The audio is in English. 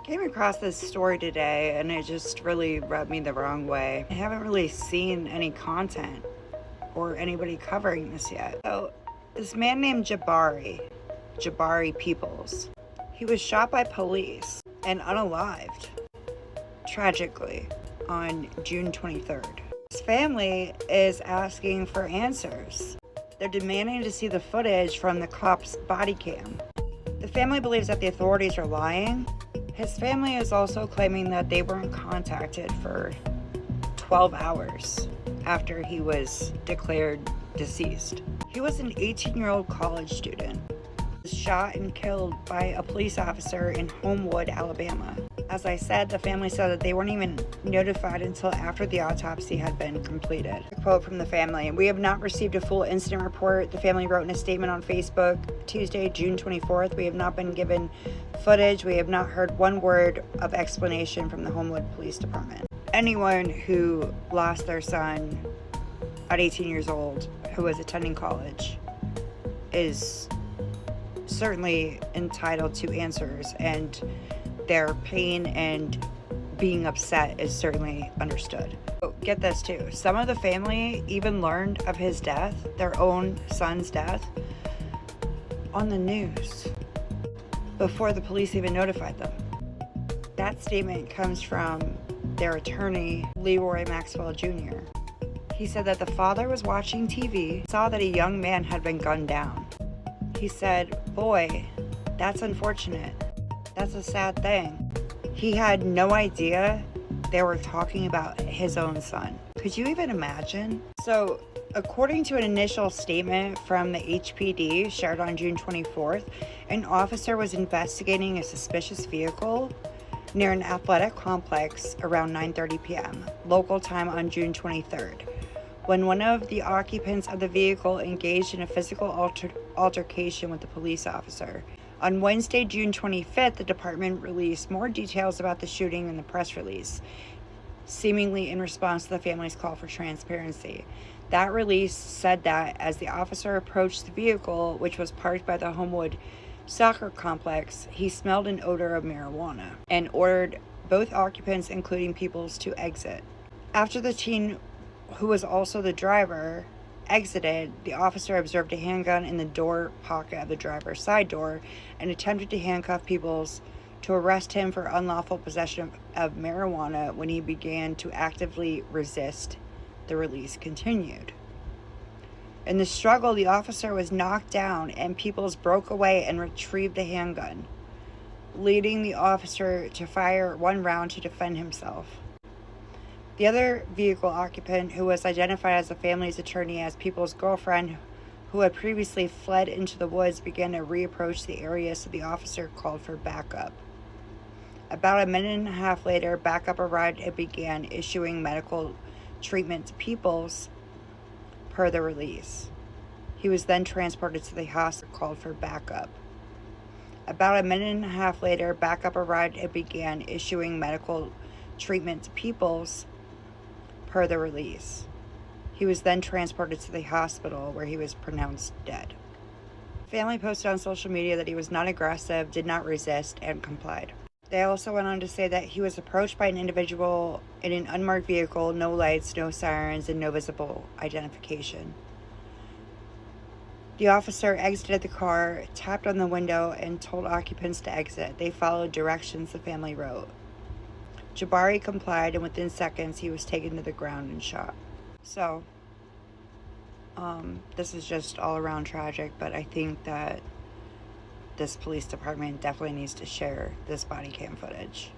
Came across this story today and it just really rubbed me the wrong way. I haven't really seen any content or anybody covering this yet. So, this man named Jabari Peoples, he was shot by police and unalived, tragically, on June 23rd. His family is asking for answers. They're demanding to see the footage from the cop's body cam. The family believes that the authorities are lying. His family is also claiming that they weren't contacted for 12 hours after he was declared deceased. He was an 18-year-old college student, shot and killed by a police officer in Homewood, Alabama. As I said, the family said that they weren't even notified until after the autopsy had been completed. A quote from the family: "We have not received a full incident report," the family wrote in a statement on Facebook Tuesday, June 24th. "We have not been given footage. We have not heard one word of explanation from the Homewood Police Department." Anyone who lost their son at 18 years old who was attending college is certainly entitled to answers, and their pain and being upset is certainly understood. But get this too, some of the family even learned of his death, their own son's death, on the news before the police even notified them. That statement comes from their attorney, Leroy Maxwell Jr. He said that the father was watching TV, saw that a young man had been gunned down. He said, "Boy, that's unfortunate. That's a sad thing." He had no idea they were talking about his own son. Could you even imagine? So, according to an initial statement from the HPD shared on June 24th, an officer was investigating a suspicious vehicle near an athletic complex around 9:30 p.m. local time on June 23rd, when one of the occupants of the vehicle engaged in a physical altercation with the police officer. On Wednesday, June 25th, the department released more details about the shooting in the press release, seemingly in response to the family's call for transparency. That release said that as the officer approached the vehicle, which was parked by the Homewood soccer complex, he smelled an odor of marijuana and ordered both occupants, including Peoples, to exit. After the teen, who was also the driver, exited, the officer observed a handgun in the door pocket of the driver's side door and attempted to handcuff Peoples to arrest him for unlawful possession of marijuana. When he began to actively resist, the release continued. In the struggle, the officer was knocked down and Peoples broke away and retrieved the handgun, leading the officer to fire one round to defend himself. The other vehicle occupant, who was identified as the family's attorney as Peoples' girlfriend, who had previously fled into the woods, began to reapproach the area, so the officer called for backup. About a minute and a half later, backup arrived and began issuing medical treatment to Peoples per the release. He was then transported to the hospital, called for backup. About a minute and a half later, backup arrived and began issuing medical treatment to Peoples per the release. He was then transported to the hospital, where he was pronounced dead. Family posted on social media that he was not aggressive, did not resist, and complied. They also went on to say that he was approached by an individual in an unmarked vehicle, no lights, no sirens, and no visible identification. The officer exited the car, tapped on the window, and told occupants to exit. They followed directions, the family wrote. Jabari complied, and within seconds he was taken to the ground and shot. So, this is just all around tragic, but I think that this police department definitely needs to share this body cam footage.